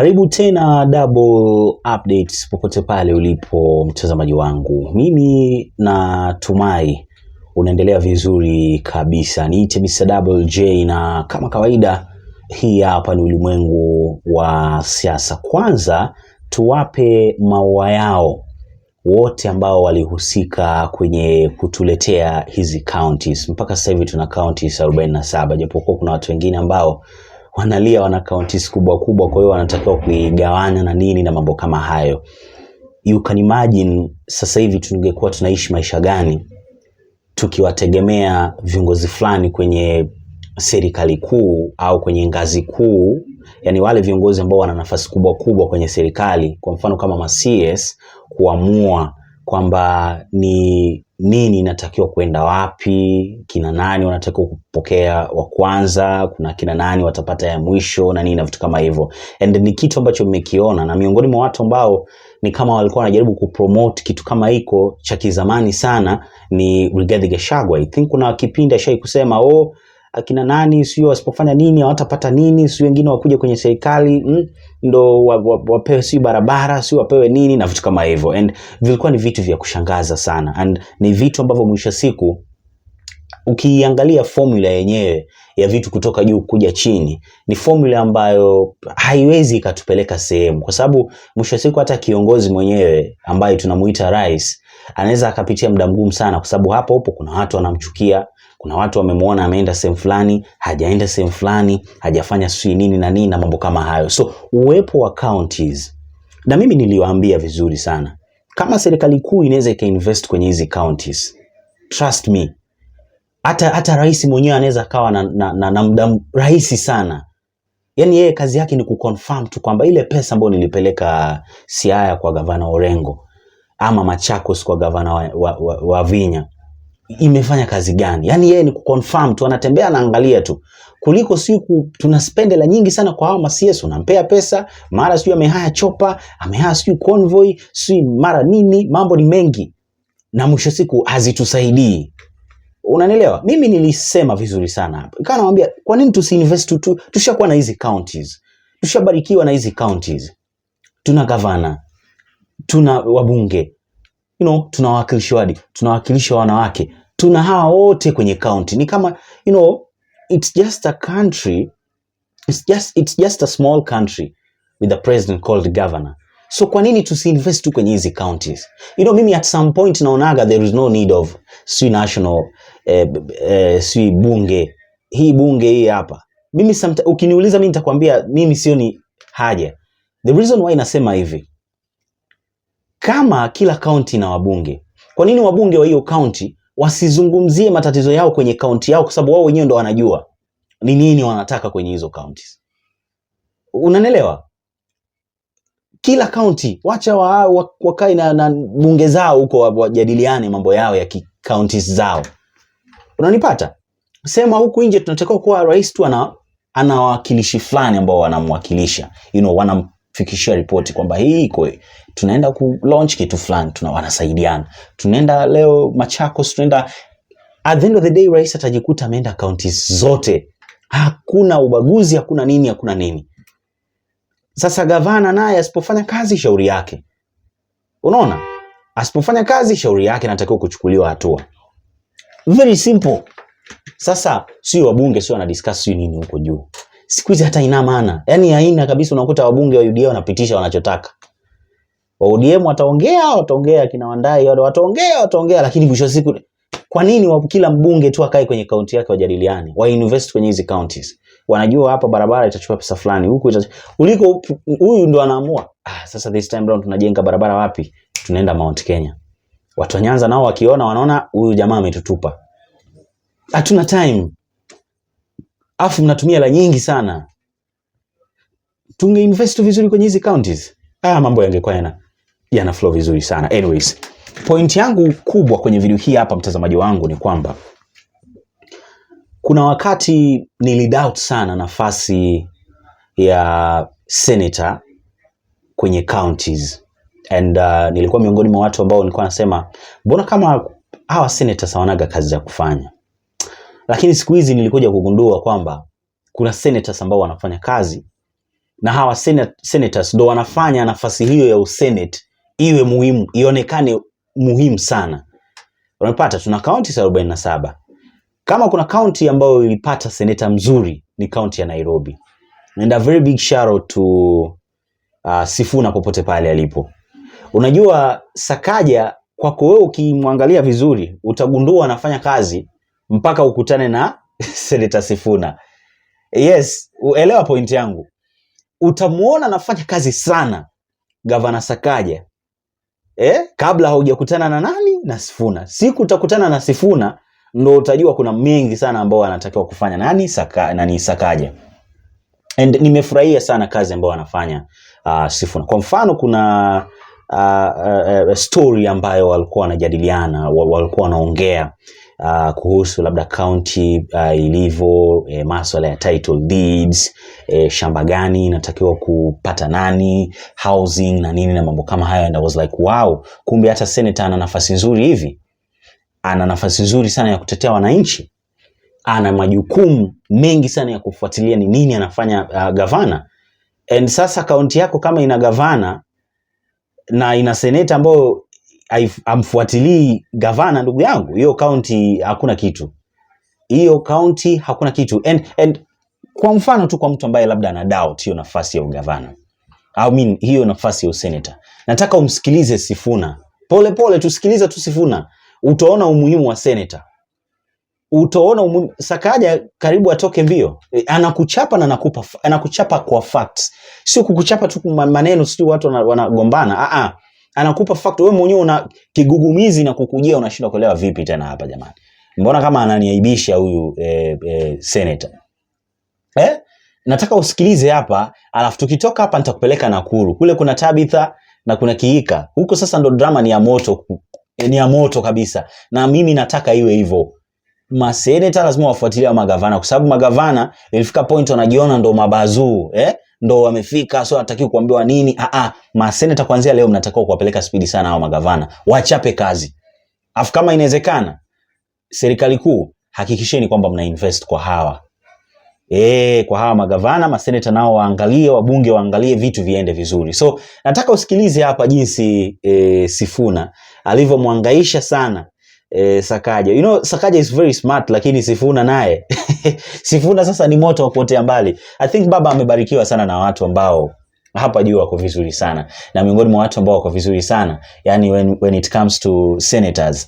Karibu tena double updates popote pale ulipo mtazamaji wangu. Mimi natumai unaendelea vizuri kabisa. Niite Mr. Double J na kama kawaida hii hapa ni ulimwengu wa siasa. Kwanza tuwape maua yao wote ambao walihusika kwenye kutuletea hizi counties. Mpaka sasa hivi tuna counties 47, japokuwa kuna watu wengine ambao wanalia wana counties kubwa kubwa, kwa hiyo wanatakiwa kuigawanya na nini na mambo kama hayo. You can imagine sasa hivi tungekuwa tunaishi maisha gani tukiwategemea viongozi fulani kwenye serikali kuu au kwenye ngazi kuu, yani wale viongozi ambao wana nafasi kubwa kubwa kwenye serikali, kwa mfano kama ma-CS, kuamua kwamba ni nini inatakiwa kwenda wapi, kina nani wanatakiwa kupokea wa kwanza, kuna kina nani watapata ya mwisho na nini na vitu kama hivyo. And ni kitu ambacho mmekiona, na miongoni mwa watu ambao ni kama walikuwa wanajaribu kupromote kitu kama hiko cha kizamani sana ni Rigathi Gachagua. I think kuna kipindi ashai kusema akina nani sio wasipofanya nini hawatapata nini, sio wengine wakuje kwenye serikali ndo wapewe sio barabara, sio wapewe nini na vitu kama hivyo. And vilikuwa ni vitu vya kushangaza sana, and ni vitu ambavyo mwisho siku ukiangalia formula yenyewe ya vitu kutoka juu kuja chini ni formula ambayo haiwezi ikatupeleka sehemu, kwa sababu mwisho siku hata kiongozi mwenyewe ambaye tunamuita rais anaweza akapitia muda mgumu sana, kwa sababu hapo kuna watu wanamchukia, kuna watu wamemuona ameenda sehemu fulani, hajaenda sehemu fulani, hajafanya sui nini na nini na mambo kama hayo. So uwepo wa counties, na mimi niliwaambia vizuri sana, kama serikali kuu inaweza ikainvest kwenye hizi counties, trust me, hata rais mwenyewe anaweza kawa na muda rahisi sana. Yani yeye kazi yake ni kuconfirm tu kwamba ile pesa ambayo nilipeleka Siaya kwa gavana Orengo ama Machakos kwa gavana wa Vinya imefanya kazi gani. Yani yeye ni kuconfirm tu, anatembea anaangalia tu, kuliko siku tunaspend la nyingi sana kwa hao ma-CS. Unampea pesa, mara sio amehaya chopa, amehaya sio convoy, sio mara nini, mambo ni mengi na mwisho siku hazitusaidii. Unanielewa? Mimi nilisema vizuri sana hapa, nikawa namwambia kwa nini tusiinvest tu, tushakuwa na hizi counties, tushabarikiwa na hizi counties, tuna gavana, tuna wabunge, tuna wawakilishi wadi, tuna wawakilishi wanawake, tuna hawa wote kwenye county. Ni kama it's just a country, it's just a small country with a president called governor. So kwa nini tusiinvest tu kwenye hizi counties? Mimi at some point naonaga there is no need of national bunge. Hii bunge hii hapa. Mimi ukiniuliza mimi nitakwambia mimi sioni haja. The reason why nasema hivi, kama kila county na wabunge, kwa nini wabunge wa hiyo county wasizungumzie matatizo yao kwenye county yao, kwa sababu wao wenyewe ndo wanajua ni nini wanataka kwenye hizo counties. Unanielewa? Kila county wacha wakae na bunge zao huko, wajadiliane mambo yao ya counties zao. Unanipata? Sema huku nje tunatakiwa kuwa rais tu ana wawakilishi fulani ambao wanamwakilisha, wanamfikishia ripoti kwamba hii iko, tunaenda ku launch kitu fulani, wanasaidiana. Tunaenda leo Machakos, tunaenda, at the end of the day rais atajikuta ameenda counties zote. Hakuna ubaguzi, hakuna nini. Sasa gavana naye asipofanya kazi shauri yake. Unaona? Asipofanya kazi shauri yake, anatakiwa kuchukuliwa hatua. Very simple. Sasa sio wabunge sio wanadiscuss nini huko juu. Siku hizi hata ina maana. Yani haina kabisa. Unakuta wabunge wa UDA wanapitisha wanachotaka. Wa ODM wataongea kina Wandai wataongea, lakini mwisho siku kwa nini kila mbunge tu akae kwenye kaunti yake wajadiliane? Wa invest kwenye hizi counties. Wanajua hapa barabara itachukua pesa fulani, huku uliko huyu ndo anaamua. Sasa this time round tunajenga barabara wapi? Tunaenda Mount Kenya. Watu wa Nyanza nao wakiona wanaona huyu jamaa ametutupa. Hatuna time. Afu mnatumia la nyingi sana. Tungeinvest vizuri kwenye hizi counties, mambo yangekuwa yana flow vizuri sana. Anyways, point yangu kubwa kwenye video hii hapa mtazamaji wangu ni kwamba kuna wakati nilidoubt sana nafasi ya senator kwenye counties, and nilikuwa miongoni mwa watu ambao nilikuwa nasema mbona kama hawa senators hawanaga kazi za kufanya. Lakini siku hizi nilikuja kugundua kwamba kuna senators ambao wanafanya kazi na hawa senators ndo wanafanya nafasi hiyo ya usenate iwe muhimu, ionekane muhimu sana. Unapata tuna county 47. Kama kuna county ambayo ilipata senator mzuri ni county ya Nairobi. And a very big shout out to Sifuna popote pale alipo. Unajua Sakaja kwako wewe ukimwangalia vizuri utagundua anafanya kazi mpaka ukutane na Senator Sifuna. Yes, uelewa point yangu. Utamuona anafanya kazi sana Governor Sakaja. Kabla haujakutana na nani? Na Sifuna. Siku utakutana na Sifuna ndo utajua kuna mengi sana ambao anatakiwa kufanya nani Sakaja. And nimefurahia sana kazi ambayo anafanya Sifuna. Kwa mfano kuna story ambayo walikuwa wanajadiliana, walikuwa wanaongea kuhusu labda county ilivyo, masuala ya title deeds, shamba gani inatakiwa kupata nani, housing na nini na mambo kama hayo. And I was like wow, kumbe hata senator ana nafasi nzuri hivi. Ana nafasi nzuri sana ya kutetea wananchi. Ana majukumu mengi sana ya kufuatilia ni nini anafanya gavana. And sasa kaunti yako kama ina gavana na ina seneta ambao amfuatilii gavana, ndugu yangu, hiyo kaunti hakuna kitu. Hiyo kaunti hakuna kitu. And kwa mfano tu kwa mtu ambaye labda ana doubt hiyo nafasi ya ugavana, hiyo nafasi ya useneta, nataka umsikilize Sifuna. Pole pole tusikiliza tu Sifuna. Utaona umuhimu wa seneta. Utaona umuhimu. Sakaja karibu atoke mbio. Anakuchapa na anakuchapa kwa facts. Sio kukuchapa tu maneno sio watu wanagombana. Anakupa fact. Wewe mwenyewe una kigugumizi na kukujia, unashindwa kuelewa vipi tena hapa jamani. Mbona kama ananiaibisha huyu senator? Nataka usikilize hapa, alafu tukitoka hapa nitakupeleka Nakuru. Kule kuna Tabitha na kuna Kiika. Huko sasa ndo drama ni ya moto kabisa. Na mimi nataka iwe hivyo. Maseneta lazima wafuatilia magavana, kwa sababu magavana ilifika point wanajiona ndo mabazuu, ndo wamefika, so hataki kuambiwa nini. Maseneta kuanzia leo mnatakiwa kuwapeleka speed sana hao magavana, wachape kazi. Afu kama inawezekana serikali kuu hakikisheni kwamba mna invest kwa hawa kwa hawa magavana, maseneta nao waangalie, wabunge waangalie, vitu viende vizuri. So nataka usikilize hapa jinsi Sifuna alivyomhangaisha sana Sakaja. You know Sakaja is very smart, lakini Sifuna naye Sifuna sasa ni moto wa kuotea mbali. I think baba amebarikiwa sana na watu ambao hapa juu wako vizuri sana, na miongoni mwa watu ambao wako vizuri sana yani when it comes to senators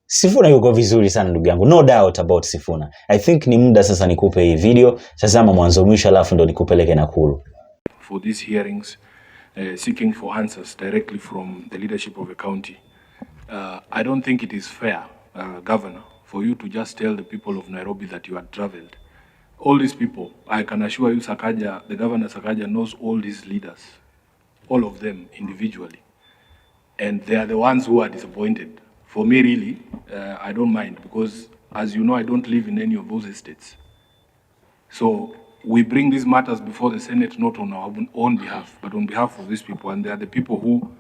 Sifuna yuko vizuri sana ndugu yangu, no doubt about Sifuna. I think ni muda sasa nikupe hii video sasa mwanzo mwisho, alafu ndo nikupeleke Nakuru for these hearings, seeking for answers directly from the leadership of the county. I don't think it is fair, Governor, for you to just tell the people of Nairobi that you had traveled. All these people, I can assure you, Sakaja, the Governor Sakaja knows all these leaders, all of them individually, and they are the ones who are disappointed. For me, really, I don't mind, because as you know, I don't live in any of those estates. So we bring these matters before the Senate, not on our own behalf, but on behalf of these people. And they are the people who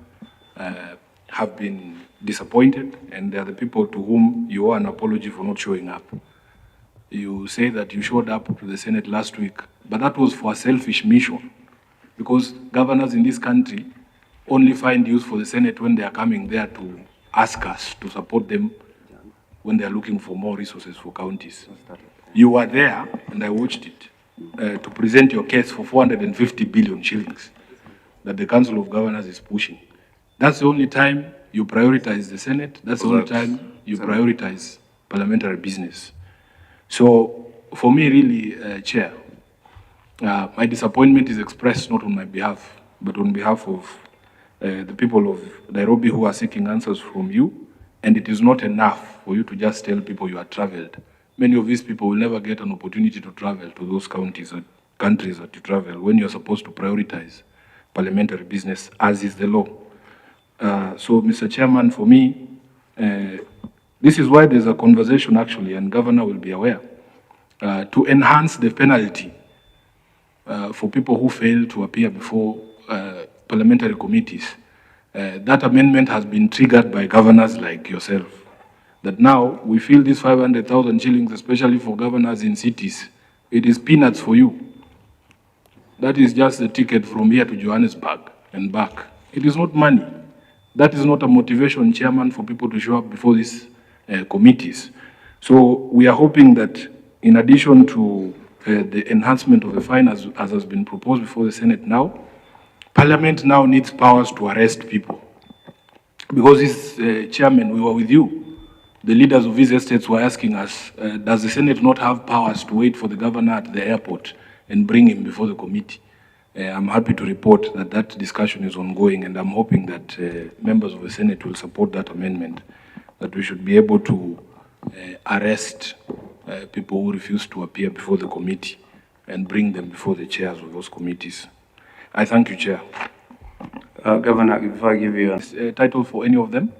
have been disappointed, and they are the people to whom you owe an apology for not showing up. You say that you showed up to the Senate last week, but that was for a selfish mission, because governors in this country only find use for the Senate when they are coming there to ask us to support them when they are looking for more resources for counties. You were there, and I watched it, to present your case for 450 billion shillings that the Council of Governors is pushing. That's the only time you prioritize the Senate. That's the only time you prioritize parliamentary business. So for me, really, Chair, my disappointment is expressed not on my behalf, but on behalf of the people of Nairobi who are seeking answers from you. And it is not enough for you to just tell people you are traveled. Many of these people will never get an opportunity to travel to those counties or countries that you travel when you're supposed to prioritize parliamentary business, as is the law. So, Mr. Chairman, for me, this is why there's a conversation actually, and Governor will be aware, to enhance the penalty for people who fail to appear before parliamentary committees. That amendment has been triggered by governors like yourself. That now we feel this 500,000 shillings, especially for governors in cities, it is peanuts for you. That is just a ticket from here to Johannesburg and back. It is not money. That is not a motivation, Chairman, for people to show up before these committees. So we are hoping that in addition to the enhancement of the fine as has been proposed before the Senate now, Parliament now needs powers to arrest people. Because this, Chairman, we were with you. The leaders of these estates were asking us, does the Senate not have powers to wait for the governor at the airport and bring him before the committee? I'm happy to report that that discussion is ongoing, and I'm hoping that members of the Senate will support that amendment, that we should be able to arrest people who refuse to appear before the committee and bring them before the chairs of those committees. I thank you, Chair. Governor, if I give you a title for any of them?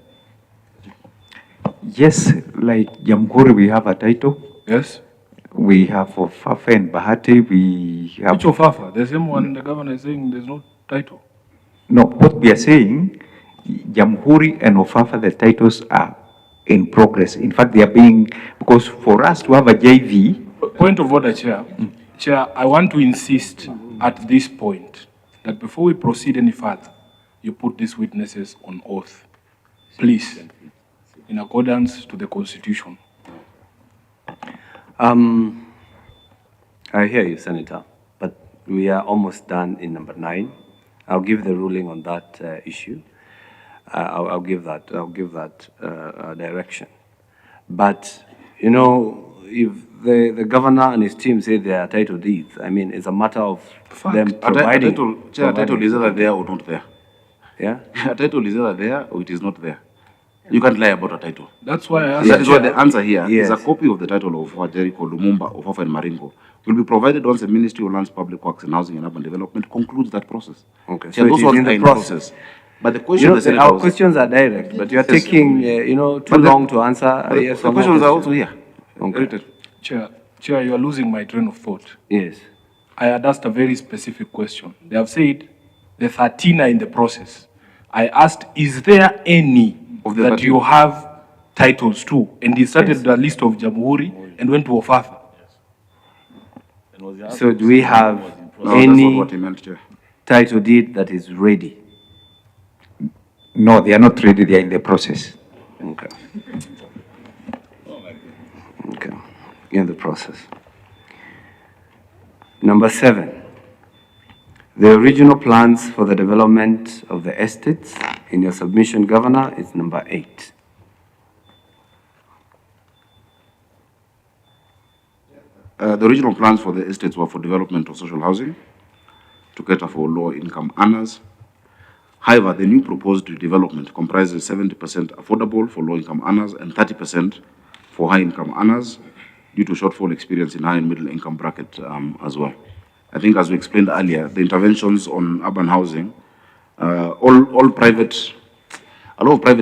Yes, like Jamhuri, we have a title. Yes. We have for Fafa and Bahati, we have... Which of Fafa? The same one the governor is saying there's no title. No, what we are saying, Jamhuri and Ofafa, the titles are in progress. In fact, they are being, because for us to have a JV... Point of order, Chair. Chair, I want to insist at this point that before we proceed any further, you put these witnesses on oath. Please, in accordance to the Constitution. I hear you, Senator, but we are almost done in number 9. I'll give the ruling on that issue. I'll give that direction. But, you know, if the governor and his team say they are title deeds, I mean, it's a matter of them providing. A title is either there or not there. Yeah? A title is either there or it is not there. You can't lie about a title. That's why I asked. That is what the answer here yes. is. A copy of the title of Jericho, Lumumba, of Fafa and Maringo will be provided once the Ministry of Lands, Public Works and Housing and Urban Development concludes that process. Okay, so those ones are in the process. But the question, our questions are direct, but you are taking, too long to answer. Yes, the questions are also here. Okay. Chair, you are losing my train of thought. Yes. I had asked a very specific question. They have said the 13 are in the process. I asked, is there any of that 13? You have titles to? And he started the list of Jamhuri and went to Ofafa. So do we have any title deed that is ready? No, they are not ready. They are in the process. Okay. Okay. In the process. Number 7. The original plans for the development of the estates in your submission, Governor, is number 8. The original plans for the estates were for development of social housing to cater for low-income earners. However, the new proposed development comprises 70% affordable for low-income earners and 30% for high-income earners due to shortfall experience in high and middle-income bracket as well. I think, as we explained earlier, the interventions on urban housing, a lot of private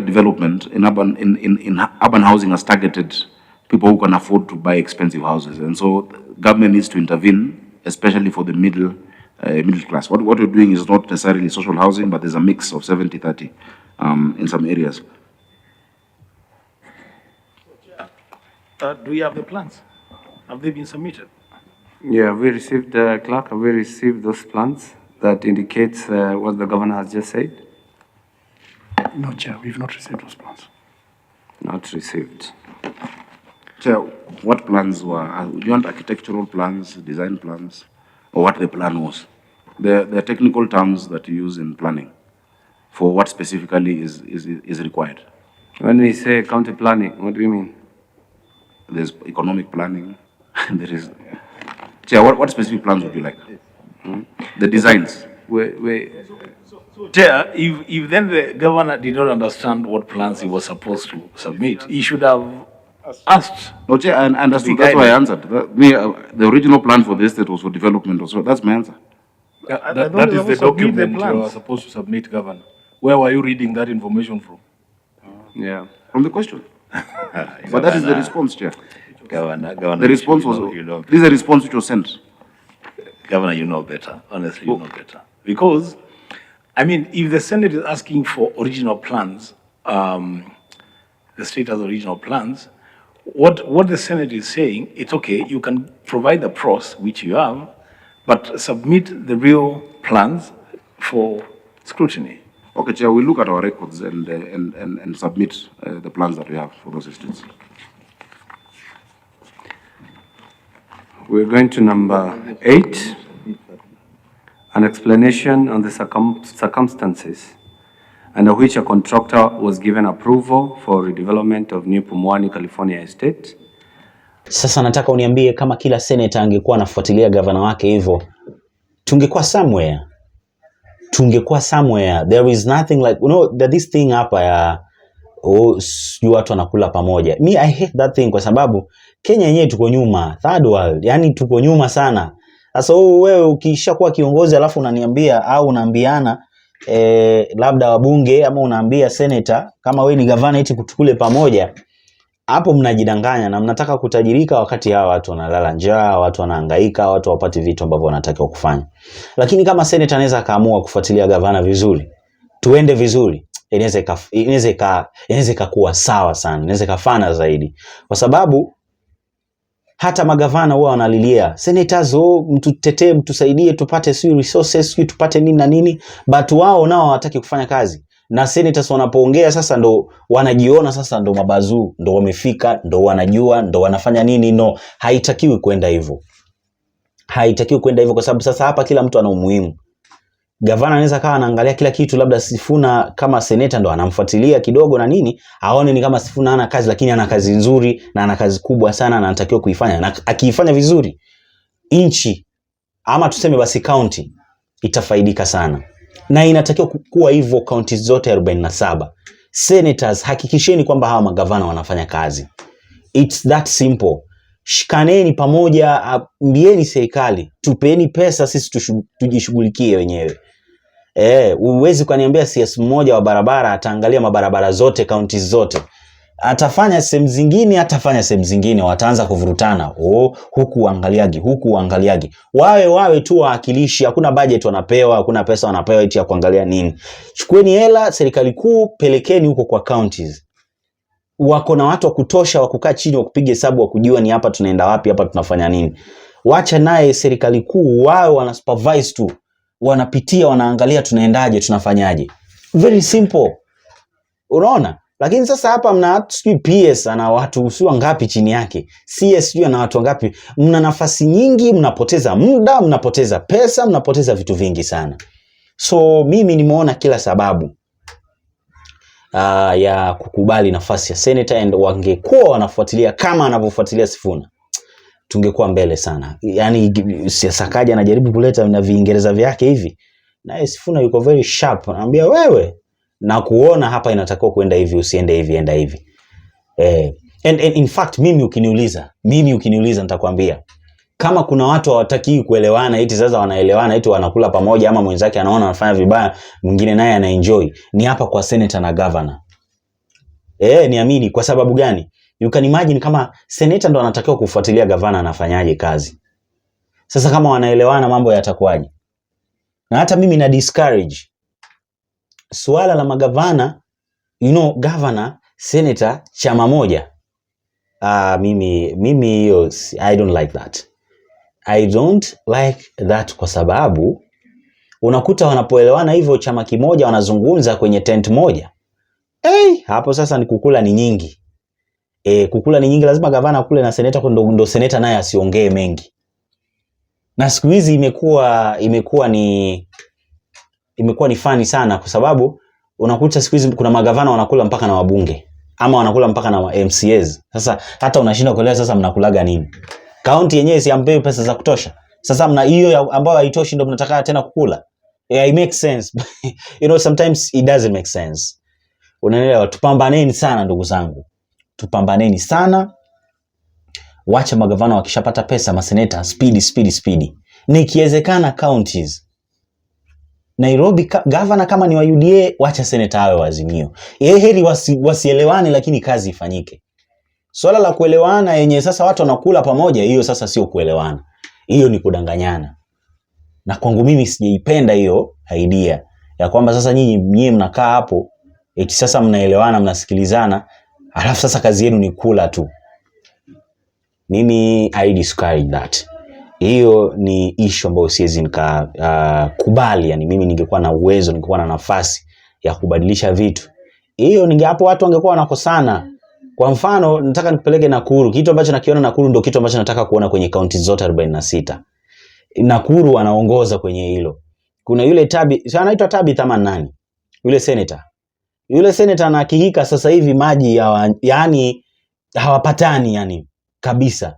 development in urban housing has targeted people who can afford to buy expensive houses, and so government needs to intervene, especially for the middle class. What we're doing is not necessarily social housing, but there's a mix of 70-30 in some areas. Do we have the plans? Have they been submitted? Yeah, we received, Clerk, have we received those plans that indicates what the governor has just said? No, Chair, we've not received those plans. Not received. Chair, what plans were, do you want architectural plans, design plans, or what the plan was? The technical terms that you use in planning for what specifically is required. When we say county planning, what do we mean? There's economic planning, there is... Chair, what specific plans would you like? The designs. Chair, if then the governor did not understand what plans he was supposed to submit, he should have asked. No, Chair, I understood. That's why I answered. The original plan for the estate was for development also. That's my answer. That is the document you are supposed to submit, Governor. Where were you reading that information from? Yeah. From the question. But that is the response, Chair. Governor, the response was, this is a response which was sent. Governor, you know better. Honestly, you know better. Because, I mean, if the Senate is asking for original plans, the state has original plans, what the Senate is saying, it's okay, you can provide the pros, which you have, but submit the real plans for scrutiny. Okay, Chair, we'll look at our records and submit the plans that we have for those estates. We're going to number 8, an explanation on the circumstances under which a contractor was given approval for redevelopment of New Pumwani, California estate. Sasa nataka uniambie kama kila senator angekuwa anafuatilia gavana wake hivyo, tungekuwa somewhere. There is nothing like, this thing hapa ya watu wanakula pamoja. Me, I hate that thing kwa sababu Kenya yenyewe tuko nyuma, third world, yani tuko nyuma sana. Sasa wewe ukishakuwa kiongozi alafu unaniambia au unaambiana labda wabunge ama unaambia senator kama wewe ni gavana eti kutukule pamoja, hapo mnajidanganya na mnataka kutajirika wakati hawa watu wanalala njaa, watu wanahangaika, watu wapate vitu ambavyo wanatakiwa kufanya. Lakini kama senator anaweza kaamua kufuatilia gavana vizuri, tuende vizuri, inaweza kuwa sawa sana, inaweza kafana zaidi. Kwa sababu hata magavana huwa wanalilia senators, mtutetee, mtusaidie tupate resources, tupate nini na nini, but wao nao hawataki kufanya kazi. Na senators wanapoongea sasa ndo wanajiona sasa ndo mabazu, ndo wamefika, ndo wanajua, ndo wanafanya nini. No, haitakiwi kwenda hivyo. Haitakiwi kwenda hivyo kwa sababu sasa hapa kila mtu ana umuhimu. Gavana anaweza kawa anaangalia kila kitu, labda Sifuna kama senator ndo anamfuatilia kidogo na nini, aone ni kama Sifuna ana kazi, lakini ana kazi nzuri na ana kazi kubwa sana na anatakiwa kuifanya, na akiifanya vizuri inchi ama tuseme basi county itafaidika sana. Na inatakiwa kuwa hivyo county zote 47. Senators, hakikisheni kwamba hawa magavana wanafanya kazi. It's that simple. Shikaneni pamoja, ambieni serikali, tupeni pesa, sisi tujishughulikie wenyewe. Uwezi kuniambia CS mmoja wa barabara ataangalia mabarabara zote counties zote. Atafanya sehemu zingine, wataanza kuvurutana. Huku angaliagi. Wawe tu waakilishi, hakuna budget wanapewa, hakuna pesa wanapewa eti ya kuangalia nini. Chukueni hela serikali kuu, pelekeni huko kwa counties. Wako na watu wa kutosha wa kukaa chini wa kupiga hesabu wa kujua ni hapa tunaenda wapi, hapa tunafanya nini. Wacha naye serikali kuu wao wana supervise tu. Wanapitia, wanaangalia tunaendaje, tunafanyaje. Very simple. Unaona? Lakini sasa hapa mna PS ana watu sio ngapi chini yake. CS ana watu ngapi. Mna nafasi nyingi, mnapoteza muda, mnapoteza pesa, mnapoteza vitu vingi sana. So mimi nimeona kila sababu ya kukubali nafasi ya senator, and wangekuwa wanafuatilia kama anavyofuatilia Sifuna, tungekuwa mbele sana. Yani Saka anajaribu kuleta na Viingereza vyake hivi, na Sifuna yuko very sharp, anambia wewe na kuona hapa inatakiwa kuenda hivi, usiende hivi, enda hivi. And in fact mimi ukiniuliza nitakwambia kama kuna watu hawataki kuelewana eti sasa wanaelewana eti wanakula pamoja, ama mwenzake anaona anafanya vibaya mwingine naye ana enjoy, ni hapa kwa senator na governor. Niamini. Kwa sababu gani? You can imagine kama senator ndo anatakiwa kufuatilia governor anafanyaje kazi. Sasa kama wanaelewana mambo yatakuwaje? Na hata mimi na discourage swala la magavana, governor, senator, chama moja. Mimi I don't like that. I don't like that kwa sababu unakuta wanapoelewana hivyo chama kimoja wanazungumza kwenye tent moja. Hapo sasa ni kukula ni nyingi. Kukula ni nyingi, lazima gavana kule na senator ndo senator naye asiongee mengi. Na siku hizi imekuwa ni funny sana kwa sababu unakuta siku hizi kuna magavana wanakula mpaka na wabunge ama wanakula mpaka na MCAs. Sasa hata unashinda kuelewa sasa mnakulaga nini? County yenyewe si ampewi pesa za kutosha. Sasa mna hiyo ambayo haitoshi ndo mnataka tena kukula. It makes sense. Sometimes it doesn't make sense. Unaelewa? Tupambaneni sana ndugu zangu. Tupambaneni sana. Wacha magavana wakishapata pesa, maseneta speedy. Nikiwezekana counties. Nairobi governor kama ni wa UDA, wacha senator awe wa Azimio. Heri wasielewane lakini kazi ifanyike. Swala la kuelewana yenye sasa watu wanakula pamoja, hiyo sasa sio kuelewana. Hiyo ni kudanganyana. Na kwangu mimi sijaipenda hiyo idea ya kwamba sasa nyinyi mnakaa hapo eti sasa mnaelewana, mnasikilizana, alafu sasa kazi yenu ni kula tu. mimi I discourage that. Hiyo ni issue ambayo siwezi nikakubali. Yani mimi ningekuwa na uwezo, ningekuwa na nafasi ya kubadilisha vitu, hiyo hapo watu wangekuwa wanakosana. Kwa mfano nataka nipeleke Nakuru, kitu ambacho nakiona Nakuru ndio kitu ambacho nataka kuona kwenye county zote 46. Nakuru anaongoza kwenye hilo. Kuna yule anaitwa Tabi kama nani? Yule senator. Yule senator anakihika sasa hivi maji yani hawapatani yani kabisa.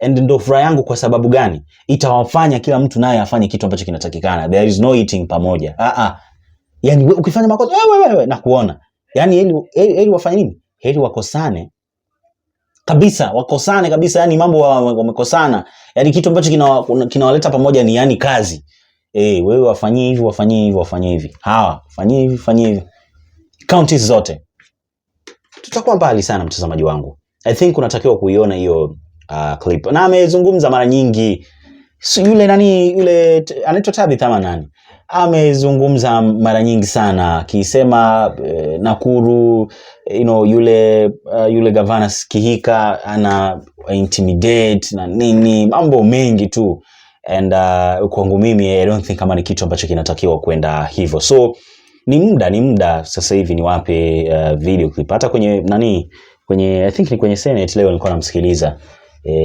And ndo furaha yangu kwa sababu gani? Itawafanya kila mtu naye afanye kitu ambacho kinatakikana. There is no eating pamoja. Yani ukifanya makosa wewe na kuona. Yani heri wafanye nini? Heri wakosane. Wakosane kabisa, yani mambo wamekosana. Yani kitu ambacho kinawaleta pamoja ni yani kazi. Wewe wafanyie hivi. Hawa, fanyie hivi. Counties zote. Tutakuwa mbali sana mtazamaji wangu. I think unatakiwa kuiona hiyo clip. Na amezungumza mara nyingi. Yule anaitwa Tabi kama nani? Amezungumza mara nyingi sana akisema Nakuru, yule governor Kihika ana intimidate na nini, mambo mengi tu. And kwangu mimi I don't think kama ni kitu ambacho kinatakiwa kwenda hivyo. So ni muda sasa hivi niwape video clip. Hata kwenye I think ni kwenye Senate leo nilikuwa namsikiliza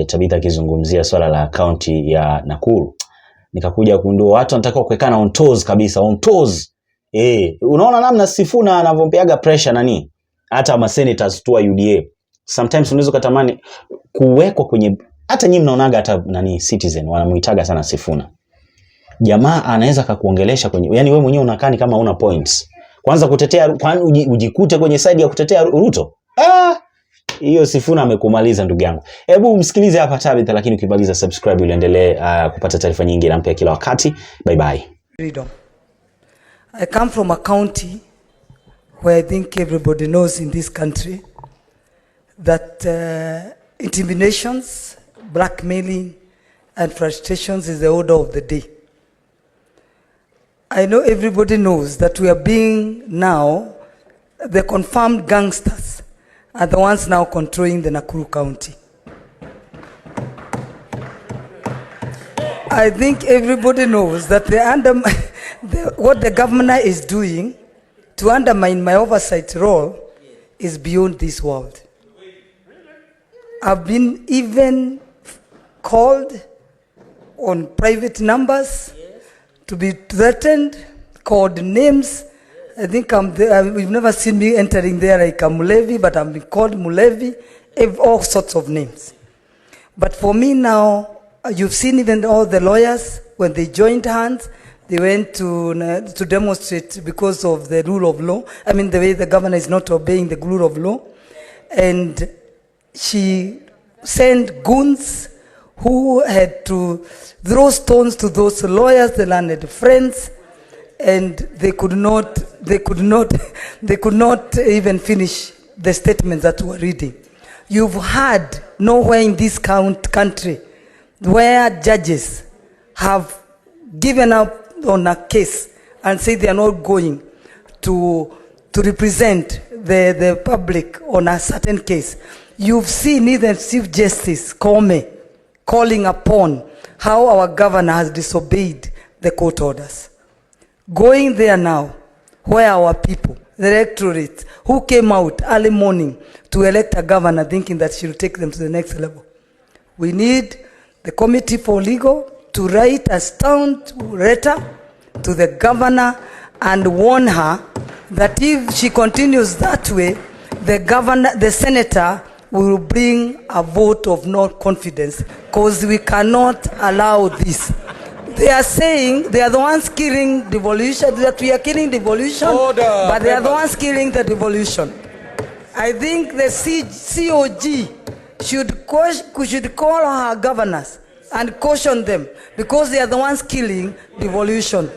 Tabitha akizungumzia swala la county ya Nakuru. Nikakuja kugundua watu wanataka kuwekana on toes kabisa, on toes. Unaona namna Sifuna anavompeaga pressure hata ma senators tu wa UDA. Sometimes unaweza kutamani kuwekwa kwenye, hata nyinyi mnaonaga hata Citizen wanamuitaga sana Sifuna. Jamaa anaweza kukuongelesha kwenye, yani wewe mwenyewe unakani kama una points. Kwanza kutetea, kwani ujikute kwenye side ya kutetea Ruto. Hiyo Sifuna amekumaliza ndugu yangu. Hebu msikilize hapa Tabitha, lakini ukibaliza subscribe uendelee kupata taarifa nyingi na mpya kila wakati. Bye bye. Freedom. I come from a county where I think everybody knows in this country that intimidations, blackmailing and frustrations is the order of the day. I know everybody knows that we are being now the confirmed gangsters are the ones now controlling the Nakuru County. I think everybody knows that what the governor is doing to undermine my oversight role is beyond this world. I've been even called on private numbers to be threatened, called names. I think we've never seen me entering there like a Mulevi, but I'm being called Mulevi, all sorts of names. But for me now, you've seen even all the lawyers, when they joined hands, they went to demonstrate because of the rule of law. I mean, the way the governor is not obeying the rule of law. And she sent goons who had to throw stones to those lawyers, the learned friends, and they could not even finish the statements that we were reading. You've had nowhere in this country where judges have given up on a case and say they are not going to represent the public on a certain case. You've seen even Chief Justice Kome calling upon how our governor has disobeyed the court orders. Going there now, where our people, the electorate, who came out early morning to elect a governor thinking that she will take them to the next level. We need the Committee for Legal to write a stout letter to the governor and warn her that if she continues that way, the senator will bring a vote of no confidence, because we cannot allow this. They are saying they are the ones killing devolution, that we are killing devolution, but they are the ones killing the devolution. I think the COG should call our governors and caution them, because they are the ones killing devolution.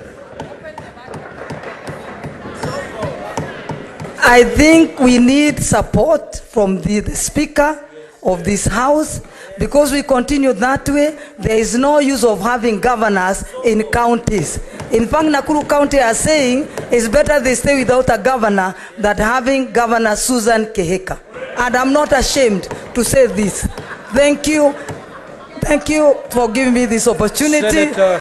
I think we need support from the Speaker of this House, because we continue that way, there is no use of having governors in counties. In fact, Nakuru County are saying it's better they stay without a governor than having Governor Susan Keheka. And I'm not ashamed to say this. Thank you for giving me this opportunity. Senator